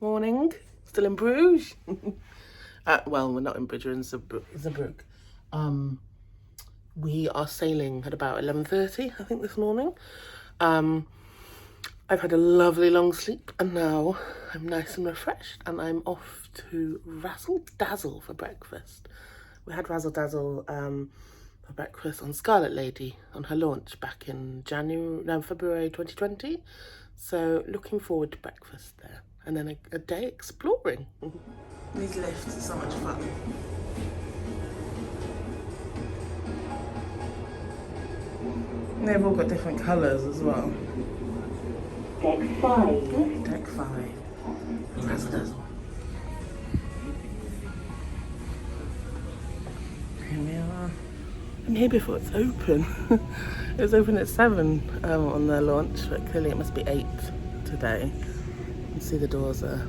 Morning. Still in Bruges. Well, we're not in Bruges, we're in Zeebrugge. We are sailing at about 11:30, I think, this morning. I've had a lovely long sleep, and now I'm nice and refreshed, and I'm off to Razzle Dazzle for breakfast. We had Razzle Dazzle for breakfast on Scarlet Lady on her launch back in February 2020. So looking forward to breakfast there, and then a day exploring. These lifts are so much fun. They've all got different colours as well. Deck 5. Ooh, deck 5. Razzle Dazzle. Here we are. I'm here before it's open. It was open at 7 on their launch, but clearly it must be 8 today. You can see the doors are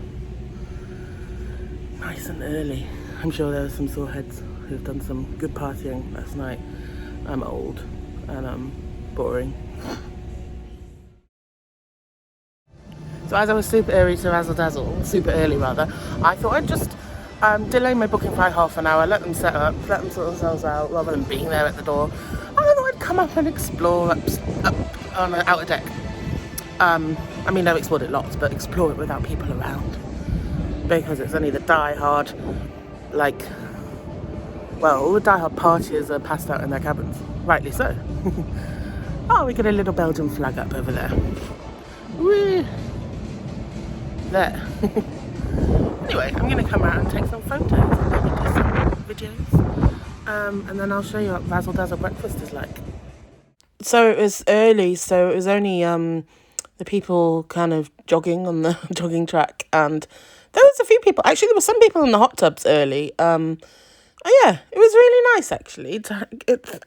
nice and early. I'm sure there are some sore heads who've done some good partying last night. I'm old and I'm boring. So as I was super early to Razzle Dazzle, I thought I'd just delay my booking by half an hour, let them set up, let them sort themselves out, rather than being there at the door. And I thought I'd come up and explore up on the outer deck. I mean, I've explored it lots, but explore it without people around. Because it's only the die-hard, all the die-hard partiers are passed out in their cabins. Rightly so. Oh, we got a little Belgian flag up over there. Woo! There. Anyway, I'm going to come out and take some photos and maybe do some videos. And then I'll show you what Razzle Dazzle breakfast is like. So it was early, so it was only the people kind of jogging on the jogging track, and there was a few people. Actually, there were some people in the hot tubs early. Yeah, it was really nice, actually.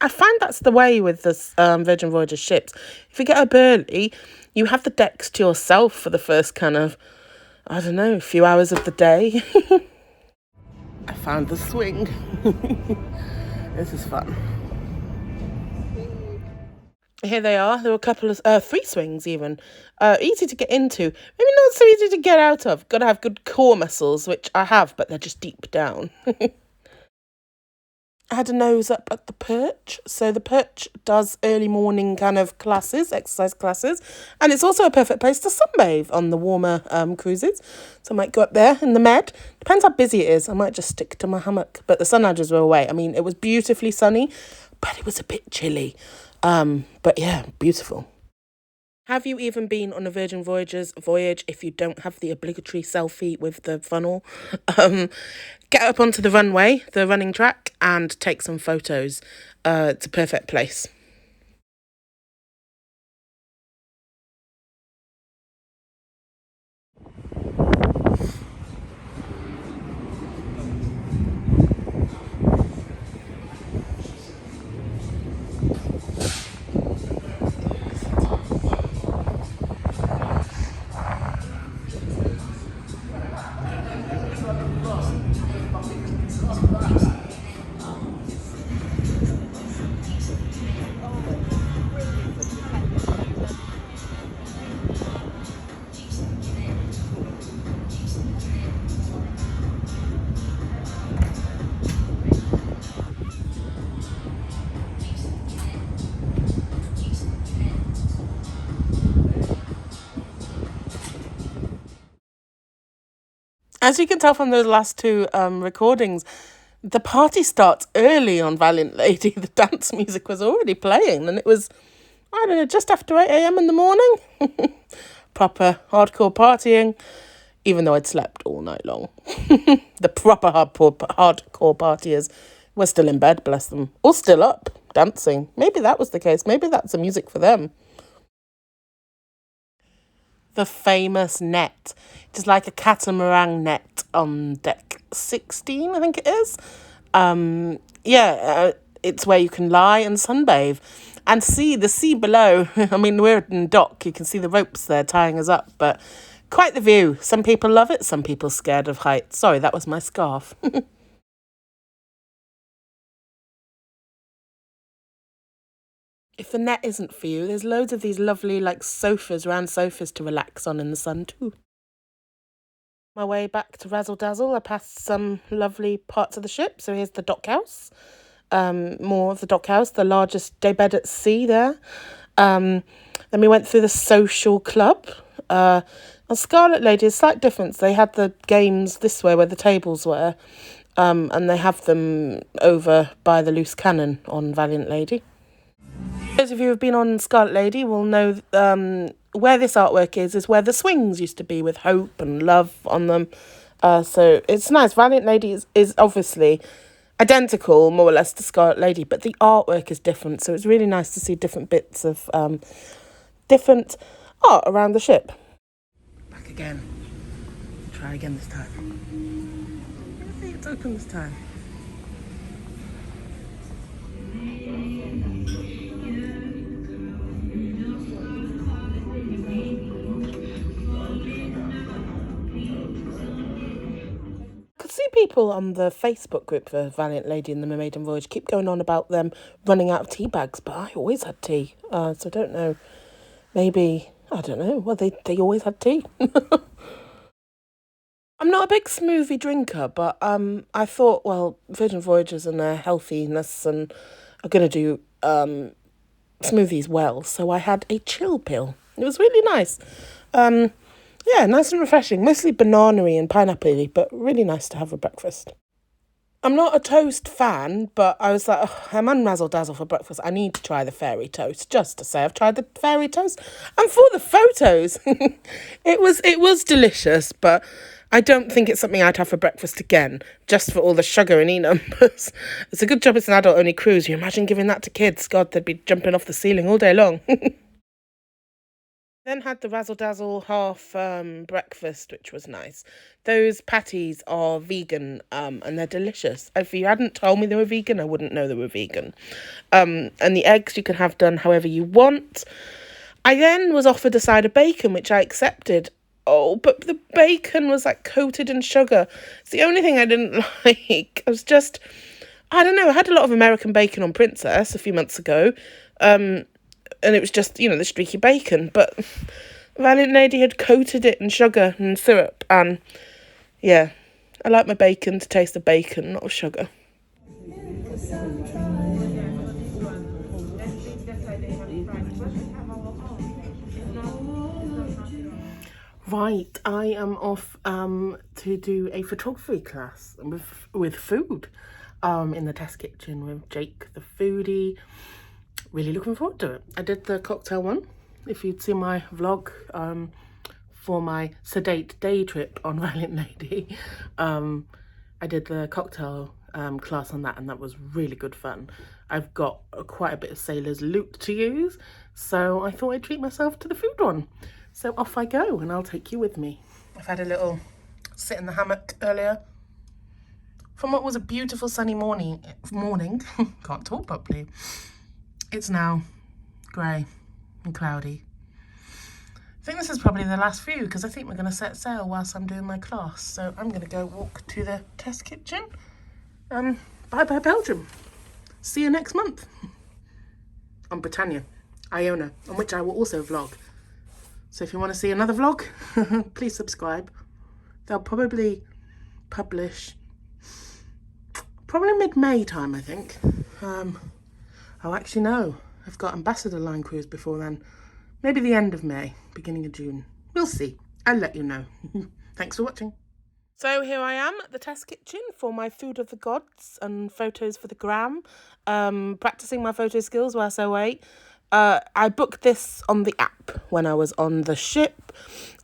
I find that's the way with this Virgin Voyages ships. If you get up early, you have the decks to yourself for the first kind of, I don't know, few hours of the day. I found the swing. This is fun. Here they are. There were a couple of 3 swings even. Easy to get into. Maybe not so easy to get out of. Got to have good core muscles, which I have, but they're just deep down. I had a nose up at the perch. So the perch does early morning kind of classes, exercise classes. And it's also a perfect place to sunbathe on the warmer cruises. So I might go up there in the med. Depends how busy it is. I might just stick to my hammock. But the sun edges were away. I mean, it was beautifully sunny, but it was a bit chilly. But yeah, beautiful. Have you even been on a Virgin Voyages voyage if you don't have the obligatory selfie with the funnel? Get up onto the runway, the running track, and take some photos. It's a perfect place. As you can tell from those last 2 recordings, the party starts early on Valiant Lady. The dance music was already playing, and it was, I don't know, just after 8 a.m. in the morning. Proper hardcore partying, even though I'd slept all night long. The proper hardcore partiers were still in bed, bless them, or still up, dancing. Maybe that was the case. Maybe that's the music for them. The famous net. It is like a catamaran net on deck 16, I think it is. It's where you can lie and sunbathe and see the sea below. I mean, we're in dock. You can see the ropes there tying us up, but quite the view. Some people love it. Some people scared of heights. Sorry, that was my scarf. If the net isn't for you, there's loads of these lovely round sofas to relax on in the sun too. My way back to Razzle Dazzle, I passed some lovely parts of the ship. So here's the dockhouse. More of the dockhouse, the largest daybed at sea there. Then we went through the social club. On Scarlet Lady, a slight difference. They had the games this way where the tables were. And they have them over by the loose cannon on Valiant Lady. Those of you who have been on Scarlet Lady will know where this artwork is where the swings used to be with hope and love on them. So it's nice. Valiant Lady is obviously identical, more or less, to Scarlet Lady, but the artwork is different. So it's really nice to see different bits of different art around the ship. Back again. Try again this time. I think it's open this time. See people on the Facebook group for Valiant Lady and the Mermaiden Voyage keep going on about them running out of tea bags, but I always had tea, so I don't know, maybe, I don't know, well, they always had tea. I'm not a big smoothie drinker, but I thought, well, Virgin Voyages and their healthiness and are going to do smoothies well, so I had a chill pill. It was really nice. Yeah, nice and refreshing. Mostly banana-y and pineapple-y, but really nice to have for breakfast. I'm not a toast fan, but I was like, oh, I'm on Razzle Dazzle for breakfast. I need to try the fairy toast, just to say I've tried the fairy toast. And for the photos, it was delicious, but I don't think it's something I'd have for breakfast again, just for all the sugar and numbers. It's a good job it's an adult-only cruise. You imagine giving that to kids? God, they'd be jumping off the ceiling all day long. Then had the Razzle Dazzle half breakfast, which was nice. Those patties are vegan and they're delicious. If you hadn't told me they were vegan, I wouldn't know they were vegan. And the eggs you can have done however you want. I then was offered a side of bacon, which I accepted. Oh, but the bacon was like coated in sugar. It's the only thing I didn't like. I was just, I don't know, I had a lot of American bacon on Princess a few months ago. And it was just, the streaky bacon. But Valiant Lady had coated it in sugar and syrup. And, yeah, I like my bacon to taste of bacon, not of sugar. Right, I am off to do a photography class with food in the test kitchen with Jake the foodie. Really looking forward to it. I did the cocktail one. If you'd seen my vlog for my sedate day trip on Valiant Lady, I did the cocktail class on that, and that was really good fun. I've got quite a bit of sailor's loot to use, so I thought I'd treat myself to the food one. So off I go, and I'll take you with me. I've had a little sit in the hammock earlier. From what was a beautiful sunny morning, can't talk properly. It's now grey and cloudy. I think this is probably the last view because I think we're going to set sail whilst I'm doing my class. So I'm going to go walk to the test kitchen. Bye-bye Belgium. See you next month. On Britannia, Iona, on which I will also vlog. So if you want to see another vlog, please subscribe. They'll probably publish mid-May time, I think. Oh, actually, no. I've got Ambassador Line cruise before then. Maybe the end of May, beginning of June. We'll see. I'll let you know. Thanks for watching. So here I am at the test kitchen for my food of the gods and photos for the gram. Practicing my photo skills whilst I wait. I booked this on the app when I was on the ship.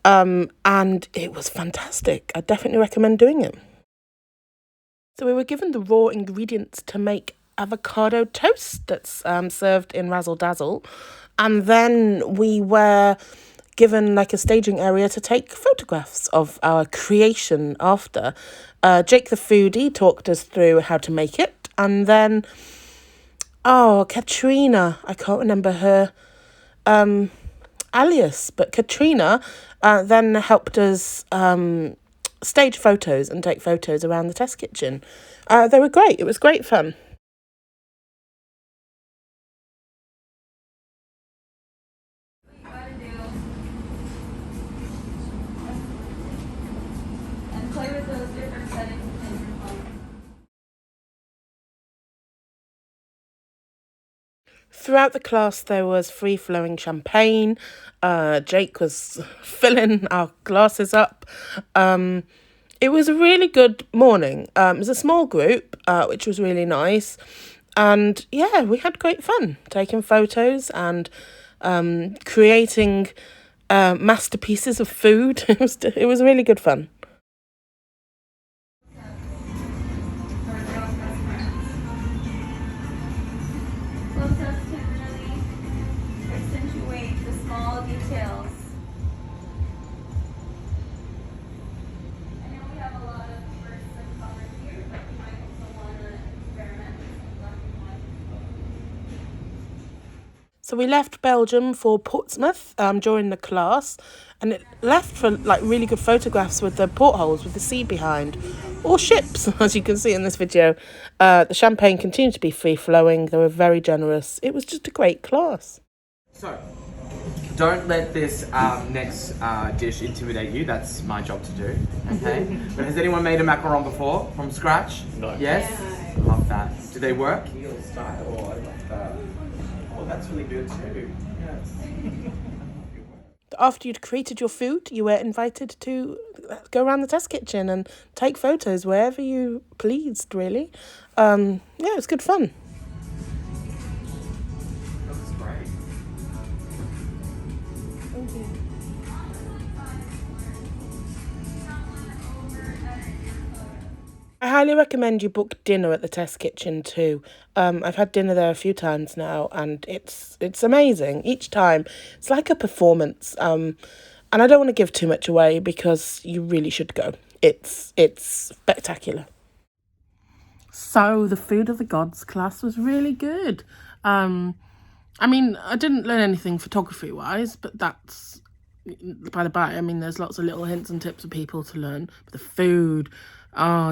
And it was fantastic. I definitely recommend doing it. So we were given the raw ingredients to make avocado toast that's served in Razzle Dazzle, and then we were given like a staging area to take photographs of our creation after. Jake the foodie talked us through how to make it, and then Katrina, I can't remember her alias, but Katrina then helped us stage photos and take photos around the test kitchen. They were great. It was great fun. Throughout the class, there was free-flowing champagne. Jake was filling our glasses up. It was a really good morning. It was a small group, which was really nice. And yeah, we had great fun taking photos and creating masterpieces of food. It was really good fun. Close-ups can really accentuate the small details. I know we have a lot of bursts of color here, but you might also want to experiment with some black and white. So we left Belgium for Portsmouth during the class, and it left for like really good photographs with the portholes with the sea behind, or ships, as you can see in this video. The champagne continued to be free flowing. They were very generous. It was just a great class. So, don't let this next dish intimidate you. That's my job to do. Okay. But has anyone made a macaron before from scratch? No. Yes. Love that. Do they work? Your style. Oh, I love that. Oh, that's really good too. Yes. After you'd created your food, you were invited to go around the test kitchen and take photos wherever you pleased, really. Yeah, it was good fun. That was great. Thank you. I highly recommend you book dinner at the test kitchen too. I've had dinner there a few times now, and it's amazing each time. It's like a performance. And I don't want to give too much away because you really should go. It's spectacular. So the Food of the Gods class was really good. I mean, I didn't learn anything photography wise, but that's by the by. I mean, there's lots of little hints and tips for people to learn. But the food,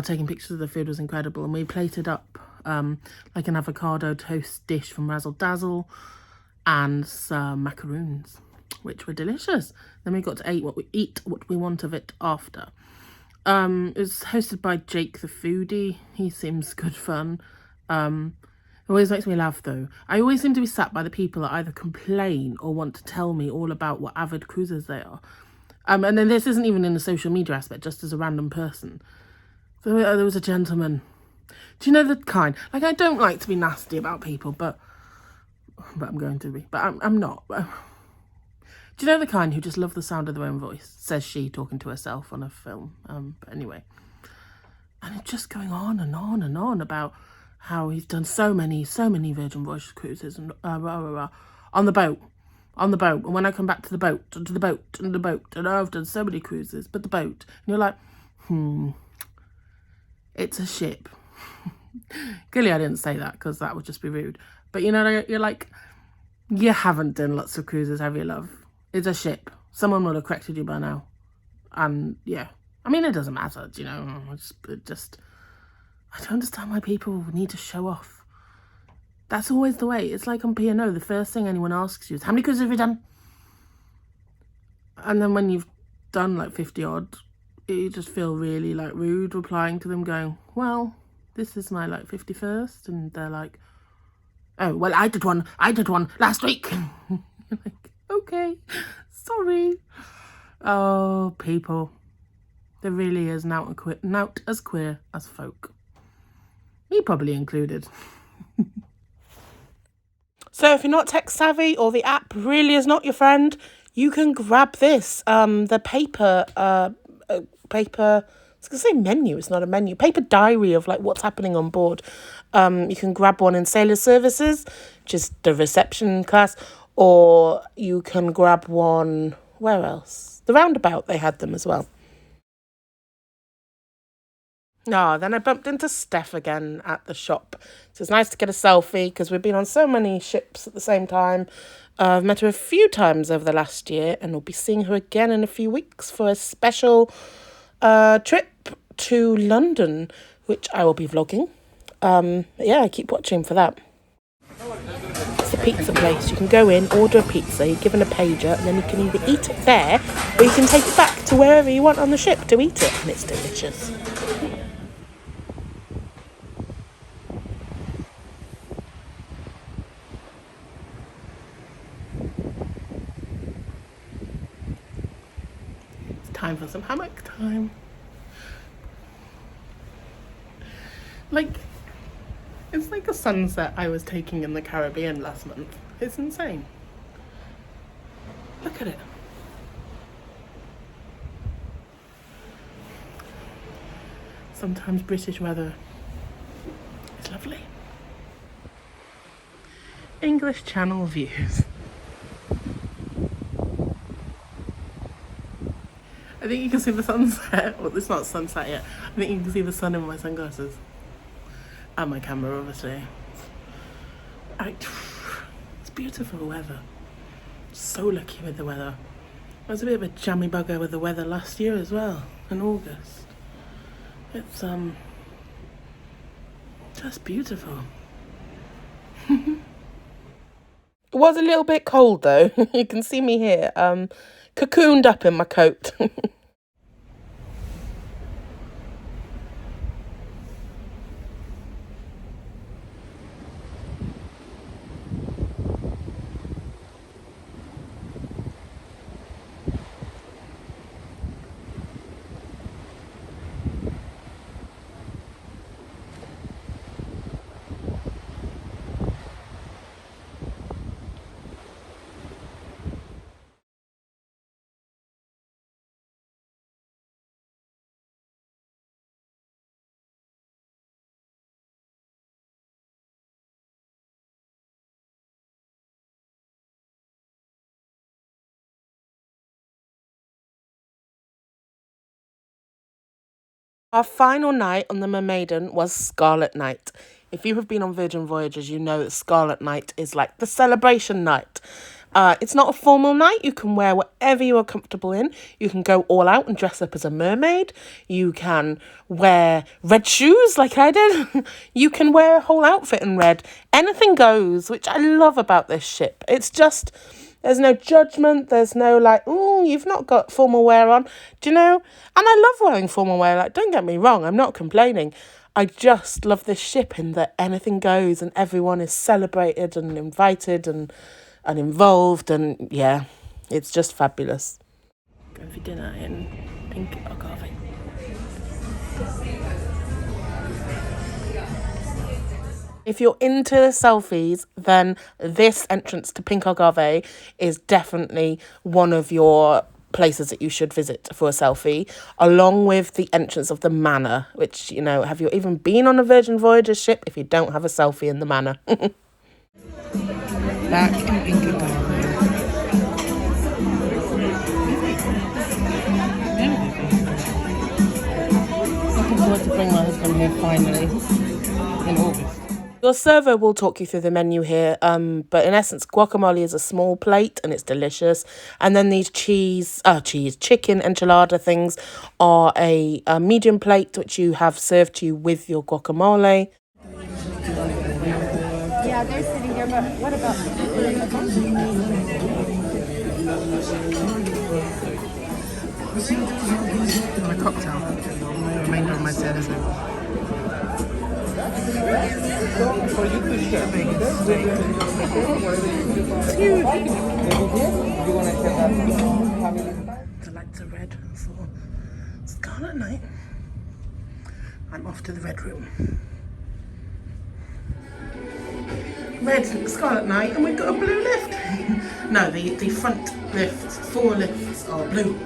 taking pictures of the food was incredible. And we plated up like an avocado toast dish from Razzle Dazzle and some macaroons, which were delicious. Then we got to eat what we want of it after. It was hosted by Jake the foodie. He seems good fun. It always makes me laugh though. I always seem to be sat by the people that either complain or want to tell me all about what avid cruisers they are. And then this isn't even in the social media aspect, just as a random person. So there was a gentleman. Do you know the kind? Like, I don't like to be nasty about people, but I'm going to be. But I'm not. Do you know the kind who just love the sound of their own voice? Says she, talking to herself on a film. But anyway. And it's just going on and on and on about how he's done so many Virgin Voyages cruises and on the boat. And when I come back to the boat, and I've done so many cruises, but the boat. And you're like, it's a ship. Clearly I didn't say that because that would just be rude. But you know, you're like, you haven't done lots of cruises, have you, love? It's a ship. Someone would have corrected you by now. And yeah, I mean, it doesn't matter, you know. I don't understand why people need to show off. That's always the way. It's like on P&O, the first thing anyone asks you is, how many cruises have you done? And then when you've done like 50 odd, you just feel really like rude replying to them going, well, this is my like 51st. And they're like, oh, well, I did one last week. You're like, okay, sorry. Oh, people. There really is not as queer as folk. Me probably included. So if you're not tech savvy or the app really is not your friend, you can grab this. The paper, I was going to say menu, it's not a menu. Paper diary of like what's happening on board. You can grab one in Sailor Services, just the reception class, or you can grab one, where else? The Roundabout, they had them as well. Then I bumped into Steph again at the shop. So it's nice to get a selfie because we've been on so many ships at the same time. I've met her a few times over the last year, and we'll be seeing her again in a few weeks for a special trip to London, which I will be vlogging. Yeah, keep watching for that. It's a pizza place. You can go in, order a pizza, you're given a pager, and then you can either eat it there or you can take it back to wherever you want on the ship to eat it, and it's delicious. time for some hammock time. Like, it's like a sunset I was taking in the Caribbean last month. It's insane. Look at it. Sometimes British weather is lovely. English Channel views. I think you can see the sunset. Well, it's not sunset yet. I think you can see the sun in my sunglasses. And my camera, obviously. It's beautiful weather. So lucky with the weather. I was a bit of a jammy bugger with the weather last year as well, in August. It's just beautiful. It was a little bit cold though. You can see me here, cocooned up in my coat. Our final night on the Mermaiden was Scarlet Night. If you have been on Virgin Voyages, you know that Scarlet Night is like the celebration night. It's not a formal night. You can wear whatever you are comfortable in. You can go all out and dress up as a mermaid. You can wear red shoes like I did. You can wear a whole outfit in red. Anything goes, which I love about this ship. It's just... There's no judgment. There's no like, oh, you've not got formal wear on. Do you know? And I love wearing formal wear. Like, don't get me wrong. I'm not complaining. I just love this ship in that anything goes and everyone is celebrated and invited and involved. And yeah, it's just fabulous. Going for dinner in pink agave. If you're into selfies, then this entrance to Pink Agave is definitely one of your places that you should visit for a selfie, along with the entrance of the Manor, which, you know, have you even been on a Virgin Voyages ship if you don't have a selfie in the Manor? Back in Pink Agave. Looking forward to bring my husband here finally in August. Your server will talk you through the menu here, but in essence, guacamole is a small plate and it's delicious. And then these chicken enchilada things are a medium plate, which you have served to you with your guacamole. Yeah, they're sitting there, but what about... My cocktail, the remainder of my service. For you to share. Select a red for Scarlet Night. I'm off to the red room. Red Scarlet Night, and we've got a blue lift. No, the front lifts, 4 lifts are blue.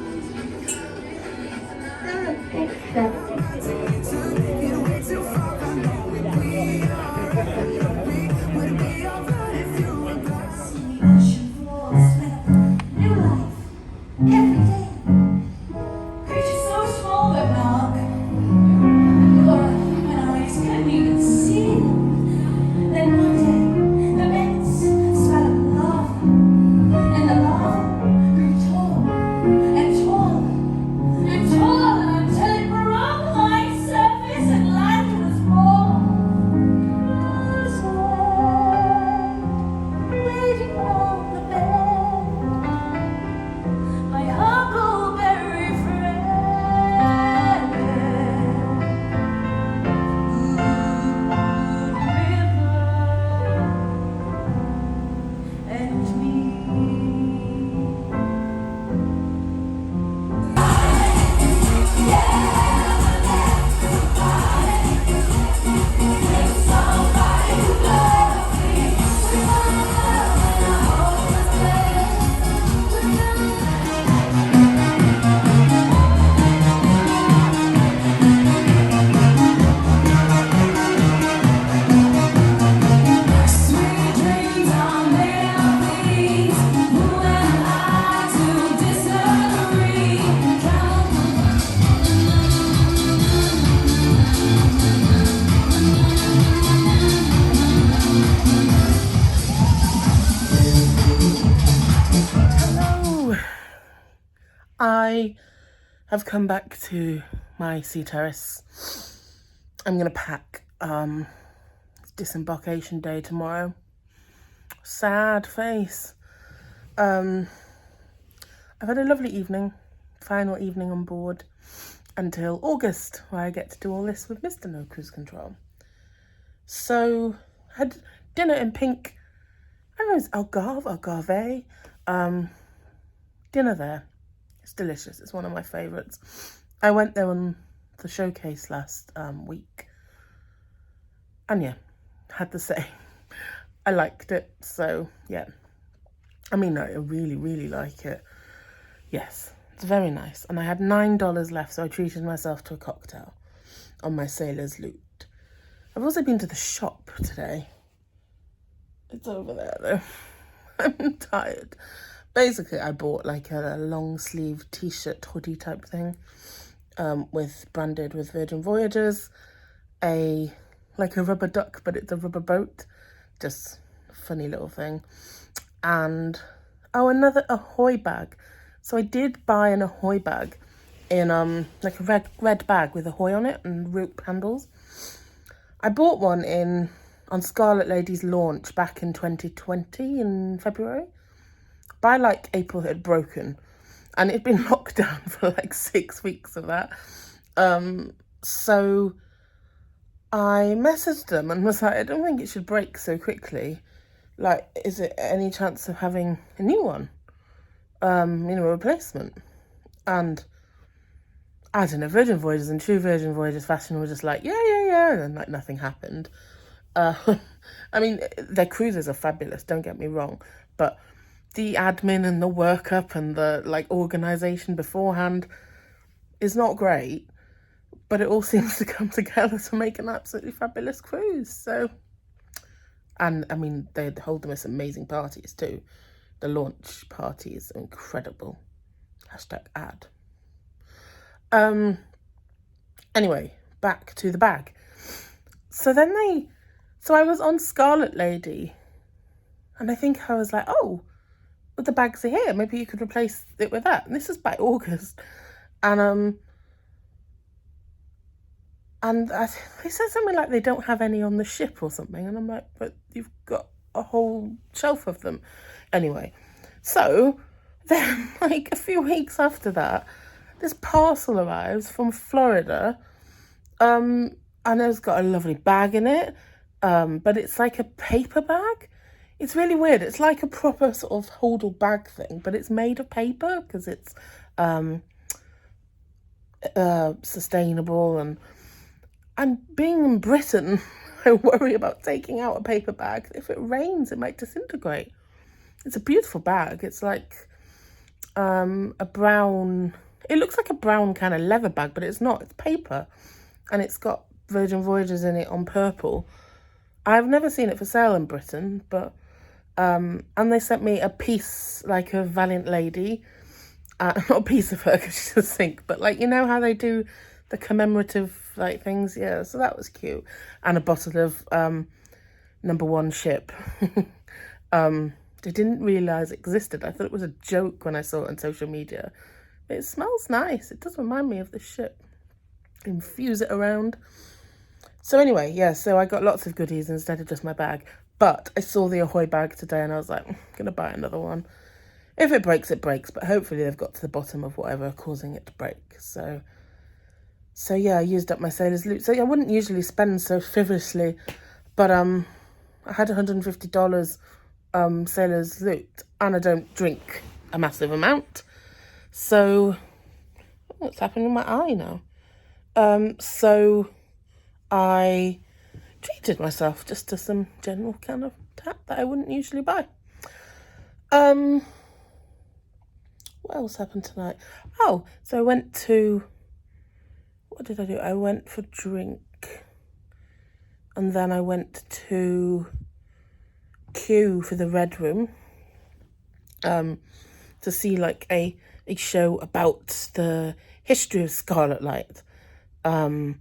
I have come back to my sea terrace. I'm going to pack. It's disembarkation day tomorrow. Sad face. I've had a lovely evening, final evening on board, until August, where I get to do all this with Mr. No Cruise Control. So, had dinner in pink, I don't know, it's Agave, dinner there. It's delicious, it's one of my favourites. I went there on the showcase last week, and yeah, had the same. I liked it, so yeah. I mean, no, I really, really like it. Yes, it's very nice. And I had $9 left, so I treated myself to a cocktail on my sailor's loot. I've also been to the shop today. It's over there, though. I'm tired. Basically, I bought like a long sleeve t-shirt hoodie type thing, branded with Virgin Voyages, like a rubber duck, but it's a rubber boat. Just a funny little thing. And, another Ahoy bag. So I did buy an Ahoy bag in like a red bag with Ahoy on it and rope handles. I bought one on Scarlet Lady's launch back in 2020 in February. By like April it had broken, and it'd been locked down for like 6 weeks of that. So I messaged them and was like, I don't think it should break so quickly. Like, is it any chance of having a new one? A replacement? And I don't know, Virgin Voyages and true Virgin Voyages fashion were just like, yeah, and then like nothing happened. I mean, their cruises are fabulous, don't get me wrong, but the admin and the workup and the like organisation beforehand is not great, but it all seems to come together to make an absolutely fabulous cruise. So, and I mean, they hold the most amazing parties too. The launch party is incredible. #ad. Anyway, back to the bag. So I was on Scarlet Lady, and I think I was like, oh, but the bags are here. Maybe you could replace it with that. And this is by August, and they said something like they don't have any on the ship or something, and I'm like, but you've got a whole shelf of them. Anyway, so then like a few weeks after that, this parcel arrives from Florida, and it's got a lovely bag in it, but it's like a paper bag. It's really weird. It's like a proper sort of holdall bag thing, but it's made of paper because it's sustainable. And being in Britain, I worry about taking out a paper bag. If it rains, it might disintegrate. It's a beautiful bag. It's like a brown... It looks like a brown kind of leather bag, but it's not. It's paper. And it's got Virgin Voyages in it on purple. I've never seen it for sale in Britain, but... and they sent me a piece, like a Valiant Lady. Not a piece of her, because she's a sink, but like, you know how they do the commemorative like things? Yeah, so that was cute. And a bottle of number one ship. I didn't realise it existed. I thought it was a joke when I saw it on social media. It smells nice. It does remind me of the ship. Infuse it around. So anyway, yeah, so I got lots of goodies instead of just my bag. But I saw the Ahoy bag today and I was like, I'm going to buy another one. If it breaks, it breaks. But hopefully they've got to the bottom of whatever causing it to break. So yeah, I used up my sailor's loot. So yeah, I wouldn't usually spend so frivolously. But I had $150 sailor's loot. And I don't drink a massive amount. So, what's happening in my eye now? So I treated myself just to some general kind of tap that I wouldn't usually buy. What else happened tonight? Oh, so I went to... What did I do? I went for drink. And then I went to Q for the Red Room. To see like a show about the history of Scarlet Night. And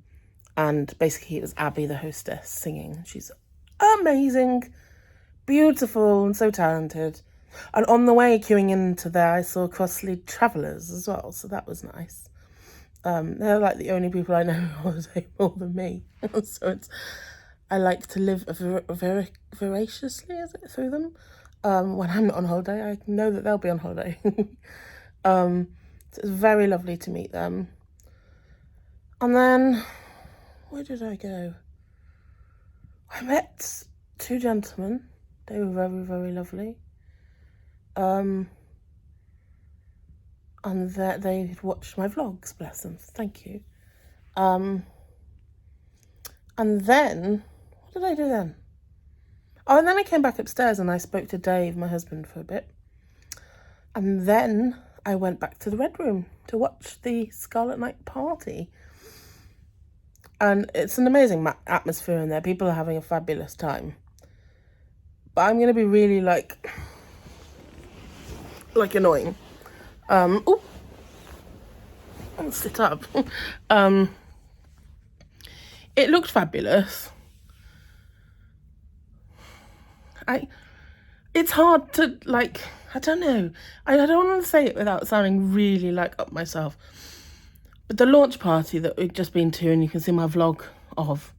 basically it was Abby, the hostess, singing. She's amazing, beautiful, and so talented. And on the way queuing into there, I saw Crossley Travellers as well, so that was nice. They're like the only people I know who holiday more than me. So I like to live voraciously, is it, through them? When I'm not on holiday, I know that they'll be on holiday. So it's very lovely to meet them. And then, where did I go? I met 2 gentlemen. They were very, very lovely. And that they watched my vlogs, bless them, thank you. And then, what did I do then? Oh, and then I came back upstairs and I spoke to Dave, my husband, for a bit. And then I went back to the Red Room to watch the Scarlet Night party. And it's an amazing atmosphere in there. People are having a fabulous time. But I'm going to be really, like annoying. Oh, I'll sit up. It looked fabulous. It's hard to, like, I don't know. I don't want to say it without sounding really, like, up myself. But the launch party that we'd just been to, and you can see my vlog of,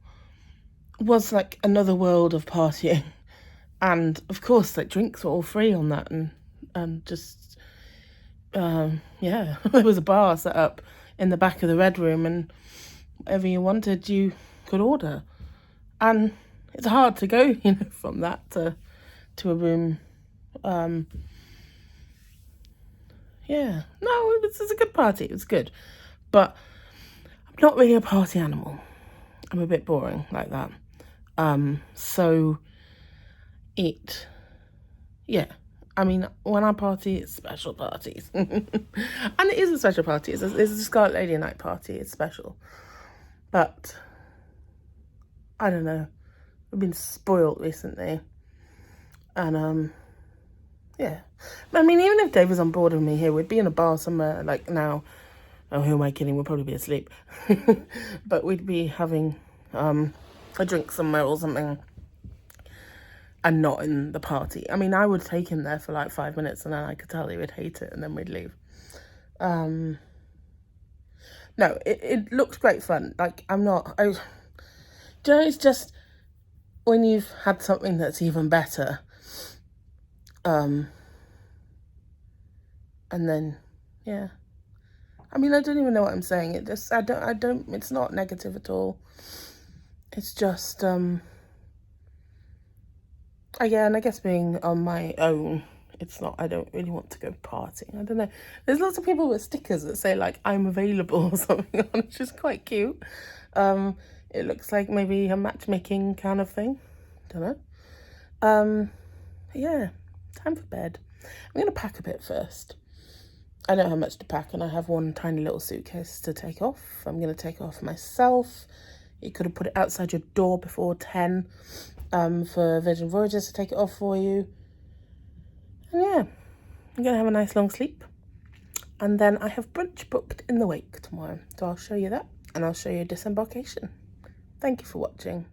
was like another world of partying. And of course, like, drinks were all free on that, and just, yeah, there was a bar set up in the back of the Red Room, and whatever you wanted, you could order. And it's hard to go, you know, from that to a room. Yeah, no, it was a good party. It was good, but I'm not really a party animal. I'm a bit boring like that. So yeah. I mean, when I party, it's special parties. And it is a special party. It's a Scarlet Lady and I party. It's special. But, I don't know. I've been spoiled recently. And, yeah. I mean, even if Dave was on board with me here, we'd be in a bar somewhere, like now. Oh, who am I kidding? We'd probably be asleep. But we'd be having a drink somewhere or something. And not in the party. I mean, I would take him there for like 5 minutes and then I could tell he would hate it and then we'd leave. No, it looks great fun. Like, do you know, it's just when you've had something that's even better. And then, yeah. I mean, I don't even know what I'm saying. It's not negative at all. It's just, again, I guess being on my own, it's not, I don't really want to go partying. I don't know. There's lots of people with stickers that say, like, I'm available or something on, which is quite cute. It looks like maybe a matchmaking kind of thing. Don't know. Yeah, time for bed. I'm going to pack a bit first. I don't have much to pack and I have one tiny little suitcase to take off. I'm going to take off myself. You could have put it outside your door before 10. For Virgin Voyages to take it off for you. And yeah, I'm going to have a nice long sleep. And then I have brunch booked in the Wake tomorrow. So I'll show you that and I'll show you disembarkation. Thank you for watching.